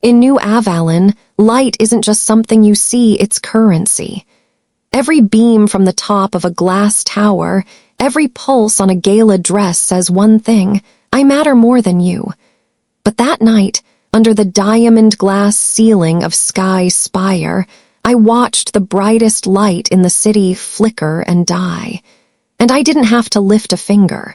In New Avalon, light isn't just something you see, it's currency. Every beam from the top of a glass tower, every pulse on a gala dress says one thing: I matter more than you. But that night, under the diamond glass ceiling of Sky Spire, I watched the brightest light in the city flicker and die. And I didn't have to lift a finger.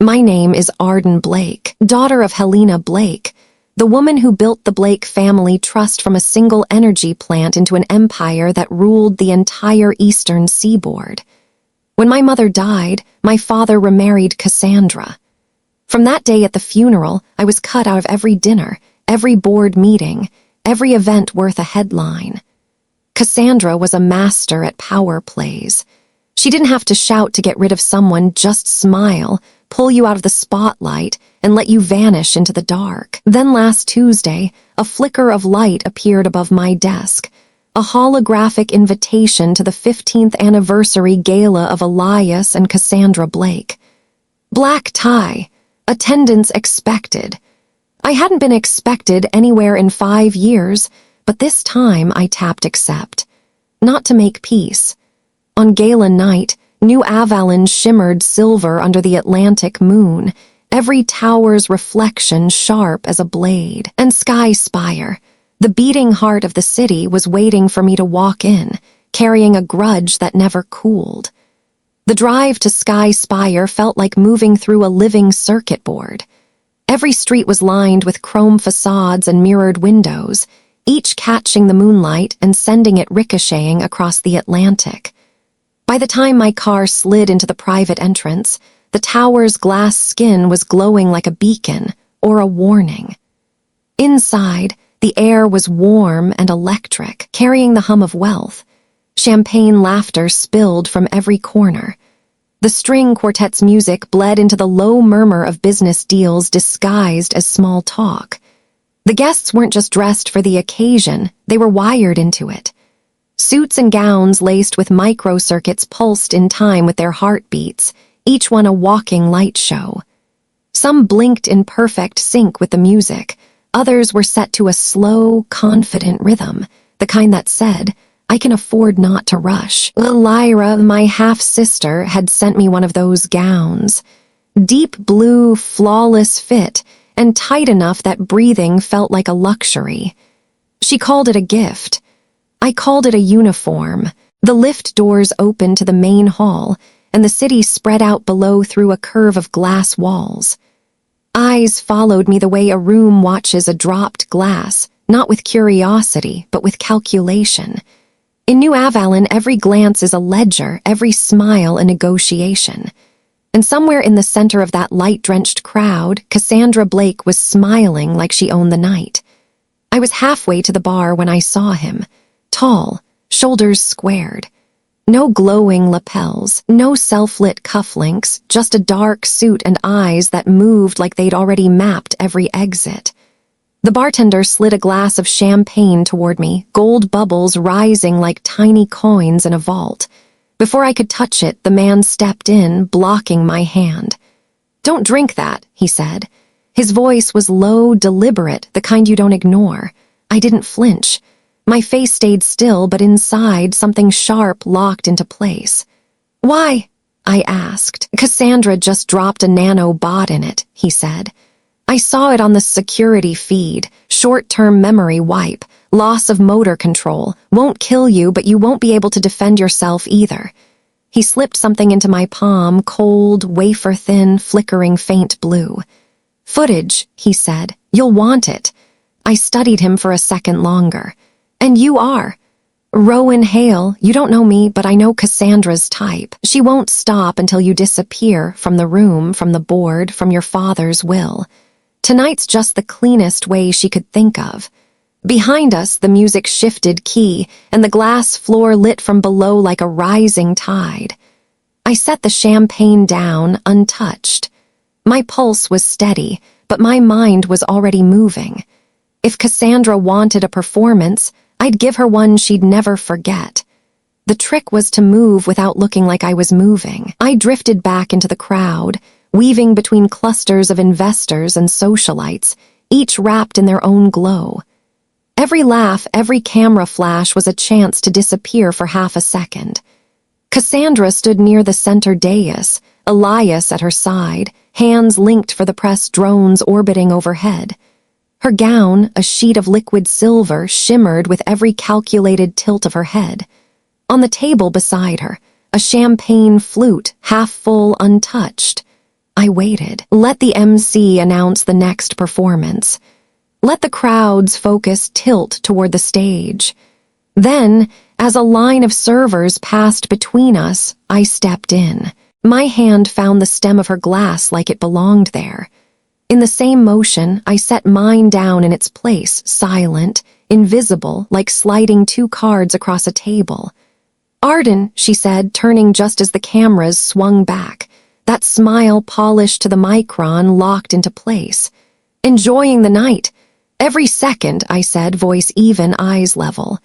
My name is Arden Blake, daughter of Helena Blake, the woman who built the Blake family trust from a single energy plant into an empire that ruled the entire eastern seaboard. When my mother died, my father remarried Cassandra. From that day at the funeral, I was cut out of every dinner, every board meeting, every event worth a headline. Cassandra was a master at power plays. She didn't have to shout to get rid of someone, just smile, pull you out of the spotlight, and let you vanish into the dark. Then last Tuesday, a flicker of light appeared above my desk, a holographic invitation to the 15th anniversary gala of Elias and Cassandra Blake. Black tie, attendance expected. I hadn't been expected anywhere in 5 years, but this time I tapped accept. Not to make peace. On gala night, New Avalon shimmered silver under the Atlantic moon, every tower's reflection sharp as a blade. And Sky Spire, the beating heart of the city, was waiting for me to walk in, carrying a grudge that never cooled. The drive to Sky Spire felt like moving through a living circuit board. Every street was lined with chrome facades and mirrored windows, each catching the moonlight and sending it ricocheting across the Atlantic. By the time my car slid into the private entrance, the tower's glass skin was glowing like a beacon or a warning. Inside, the air was warm and electric, carrying the hum of wealth. Champagne laughter spilled from every corner. The string quartet's music bled into the low murmur of business deals disguised as small talk. The guests weren't just dressed for the occasion, they were wired into it. Suits and gowns laced with microcircuits pulsed in time with their heartbeats, each one a walking light show. Some blinked in perfect sync with the music, others were set to a slow, confident rhythm, the kind that said, I can afford not to rush. Lyra, my half-sister, had sent me one of those gowns. Deep blue, flawless fit, and tight enough that breathing felt like a luxury. She called it a gift. I called it a uniform. The lift doors opened to the main hall, and the city spread out below through a curve of glass walls. Eyes followed me the way a room watches a dropped glass, not with curiosity, but with calculation. In New Avalon, every glance is a ledger, every smile a negotiation. And somewhere in the center of that light-drenched crowd, Cassandra Blake was smiling like she owned the night. I was halfway to the bar when I saw him. Tall, shoulders squared. No glowing lapels, no self-lit cufflinks, just a dark suit and eyes that moved like they'd already mapped every exit. The bartender slid a glass of champagne toward me, gold bubbles rising like tiny coins in a vault. Before I could touch it, the man stepped in, blocking my hand. Don't drink that, he said. His voice was low, deliberate, the kind you don't ignore. I didn't flinch. My face stayed still, but inside, something sharp locked into place. Why? I asked. Cassandra just dropped a nanobot in it, he said. I saw it on the security feed. Short-term memory wipe. Loss of motor control. Won't kill you, but you won't be able to defend yourself either. He slipped something into my palm, cold, wafer-thin, flickering faint blue. Footage, he said. You'll want it. I studied him for a second longer. And you are. Rowan Hale, you don't know me, but I know Cassandra's type. She won't stop until you disappear from the room, from the board, from your father's will. Tonight's just the cleanest way she could think of. Behind us, the music shifted key, and the glass floor lit from below like a rising tide. I set the champagne down, untouched. My pulse was steady, but my mind was already moving. If Cassandra wanted a performance, I'd give her one she'd never forget. The trick was to move without looking like I was moving. I drifted back into the crowd, weaving between clusters of investors and socialites, each wrapped in their own glow. Every laugh, every camera flash was a chance to disappear for half a second. Cassandra stood near the center dais, Elias at her side, hands linked for the press drones orbiting overhead. Her gown, a sheet of liquid silver, shimmered with every calculated tilt of her head. On the table beside her, a champagne flute, half full, untouched. I waited. Let the MC announce the next performance. Let the crowd's focus tilt toward the stage. Then, as a line of servers passed between us, I stepped in. My hand found the stem of her glass like it belonged there. In the same motion, I set mine down in its place, silent, invisible, like sliding 2 cards across a table. "Arden," she said, turning just as the cameras swung back, that smile polished to the micron, locked into place. "Enjoying the night." "Every second," I said, voice even, eyes level.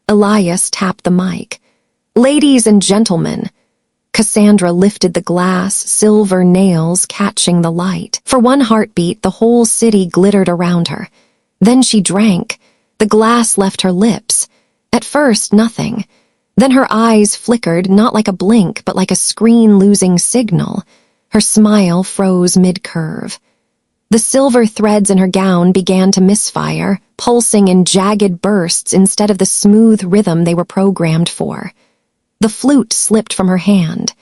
Elias tapped the mic. "Ladies and gentlemen." Cassandra lifted the glass, silver nails catching the light. For one heartbeat, the whole city glittered around her. Then she drank. The glass left her lips. At first, nothing. Then her eyes flickered, not like a blink, but like a screen losing signal. Her smile froze mid-curve. The silver threads in her gown began to misfire, pulsing in jagged bursts instead of the smooth rhythm they were programmed for. The flute slipped from her hand.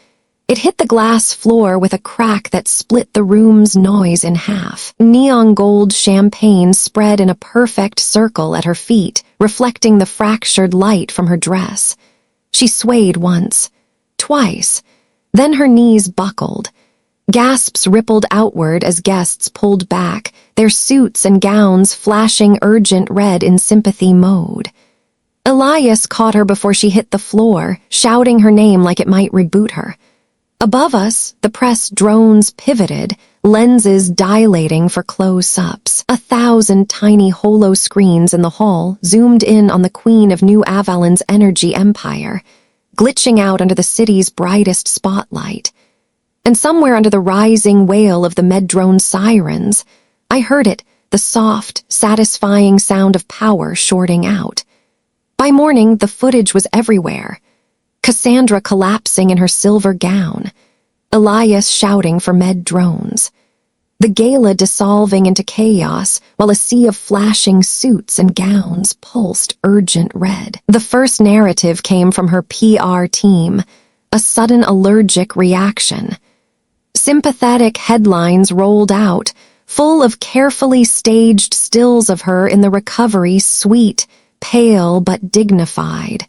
It hit the glass floor with a crack that split the room's noise in half. Neon gold champagne spread in a perfect circle at her feet, reflecting the fractured light from her dress. She swayed once, twice. Then her knees buckled. Gasps rippled outward as guests pulled back, their suits and gowns flashing urgent red in sympathy mode. Elias caught her before she hit the floor, shouting her name like it might reboot her. Above us, the press drones pivoted, lenses dilating for close-ups. 1,000 tiny holo screens in the hall zoomed in on the queen of New Avalon's energy empire, glitching out under the city's brightest spotlight. And somewhere under the rising wail of the med-drone sirens, I heard it, the soft, satisfying sound of power shorting out. By morning, the footage was everywhere. Cassandra collapsing in her silver gown. Elias shouting for med-drones. The gala dissolving into chaos while a sea of flashing suits and gowns pulsed urgent red. The first narrative came from her PR team, a sudden allergic reaction. Sympathetic headlines rolled out, full of carefully staged stills of her in the recovery suite, pale but dignified.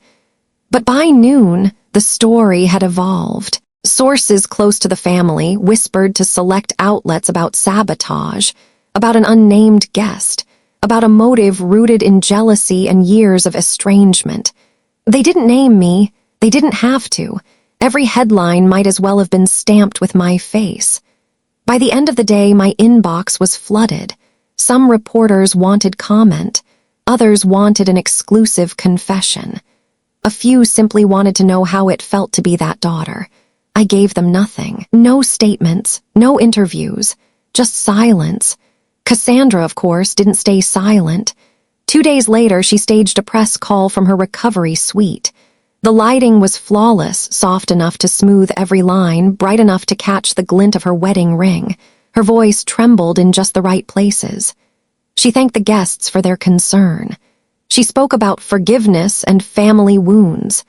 But by noon, the story had evolved. Sources close to the family whispered to select outlets about sabotage, about an unnamed guest, about a motive rooted in jealousy and years of estrangement. They didn't name me. They didn't have to. Every headline might as well have been stamped with my face. By the end of the day, my inbox was flooded. Some reporters wanted comment. Others wanted an exclusive confession. A few simply wanted to know how it felt to be that daughter. I gave them nothing. No statements, no interviews, just silence. Cassandra, of course, didn't stay silent. 2 days later, she staged a press call from her recovery suite. The lighting was flawless, soft enough to smooth every line, bright enough to catch the glint of her wedding ring. Her voice trembled in just the right places. She thanked the guests for their concern. She spoke about forgiveness and family wounds.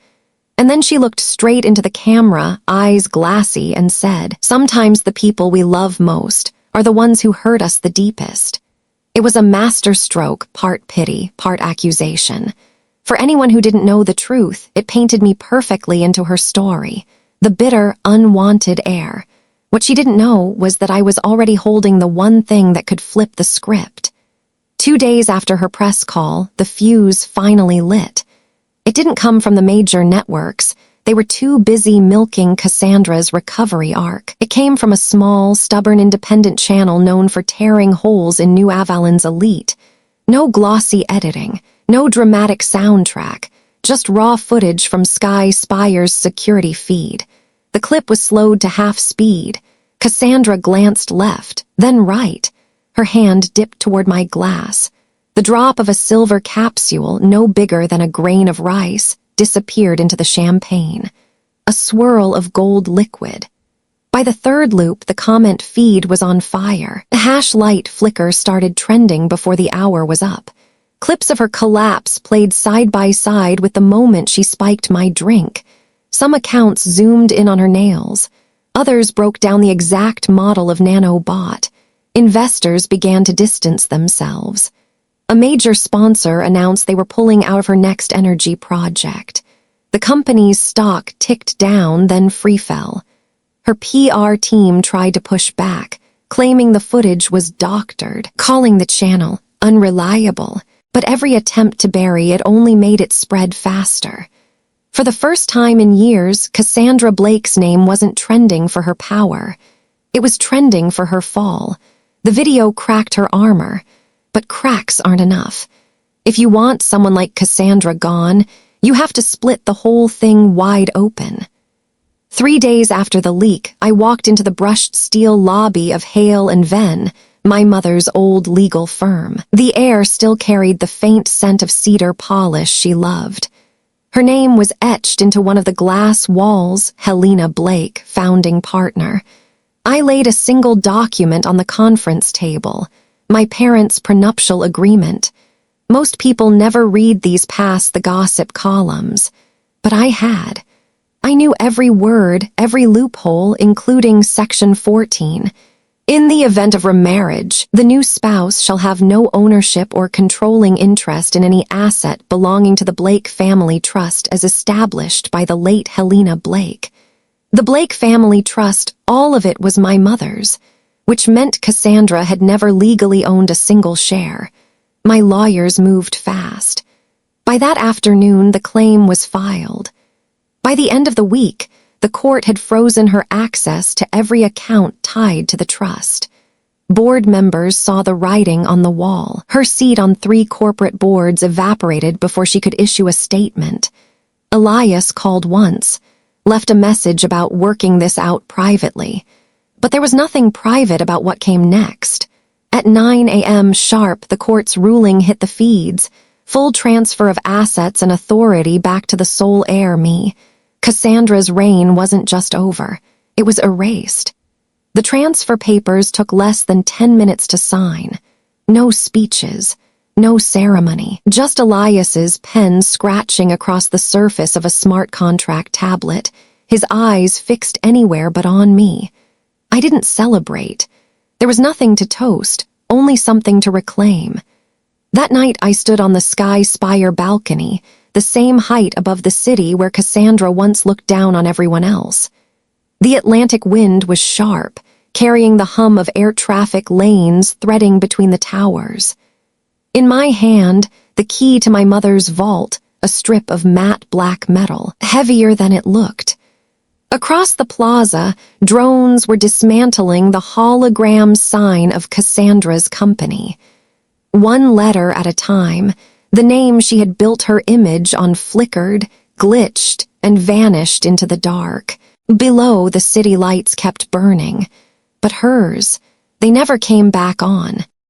And then she looked straight into the camera, eyes glassy, and said, "Sometimes the people we love most are the ones who hurt us the deepest." It was a masterstroke, part pity, part accusation. For anyone who didn't know the truth, it painted me perfectly into her story, the bitter, unwanted heir. What she didn't know was that I was already holding the one thing that could flip the script. 2 days after her press call, the fuse finally lit. It didn't come from the major networks. They were too busy milking Cassandra's recovery arc. It came from a small, stubborn independent channel known for tearing holes in New Avalon's elite. No glossy editing, no dramatic soundtrack, just raw footage from Sky Spire's security feed. The clip was slowed to half speed. Cassandra glanced left, then right. Her hand dipped toward my glass. The drop of a silver capsule, no bigger than a grain of rice, disappeared into the champagne. A swirl of gold liquid. By the third loop, the comment feed was on fire. The hash light flicker started trending before the hour was up. Clips of her collapse played side by side with the moment she spiked my drink. Some accounts zoomed in on her nails. Others broke down the exact model of nanobot. Investors began to distance themselves. A major sponsor announced they were pulling out of her next energy project. The company's stock ticked down, then free fell. Her PR team tried to push back, claiming the footage was doctored, calling the channel unreliable, but every attempt to bury it only made it spread faster. For the first time in years, Cassandra Blake's name wasn't trending for her power. It was trending for her fall. The video cracked her armor. But cracks aren't enough. If you want someone like Cassandra gone, you have to split the whole thing wide open. 3 days after the leak, I walked into the brushed steel lobby of Hale & Venn, my mother's old legal firm. The air still carried the faint scent of cedar polish she loved. Her name was etched into one of the glass walls, Helena Blake, founding partner. I laid a single document on the conference table, my parents' prenuptial agreement. Most people never read these past the gossip columns, but I had. I knew every word, every loophole, including Section 14. In the event of remarriage, the new spouse shall have no ownership or controlling interest in any asset belonging to the Blake family trust as established by the late Helena Blake. The Blake family trust, all of it was my mother's, which meant Cassandra had never legally owned a single share. My lawyers moved fast. By that afternoon, the claim was filed. By the end of the week, the court had frozen her access to every account tied to the trust. Board members saw the writing on the wall. Her seat on 3 corporate boards evaporated before she could issue a statement. Elias called once, left a message about working this out privately. But there was nothing private about what came next. At 9 a.m. sharp, the court's ruling hit the feeds. Full transfer of assets and authority back to the sole heir, me. Cassandra's reign wasn't just over. It was erased. The transfer papers took less than 10 minutes to sign. No speeches. No ceremony. Just Elias's pen scratching across the surface of a smart contract tablet, his eyes fixed anywhere but on me. I didn't celebrate. There was nothing to toast, only something to reclaim. That night I stood on the Sky Spire balcony, the same height above the city where Cassandra once looked down on everyone else. The Atlantic wind was sharp, carrying the hum of air traffic lanes threading between the towers. In my hand, the key to my mother's vault, a strip of matte black metal, heavier than it looked. Across the plaza, drones were dismantling the hologram sign of Cassandra's company. One letter at a time, the name she had built her image on flickered, glitched, and vanished into the dark. Below, the city lights kept burning. But hers, they never came back on.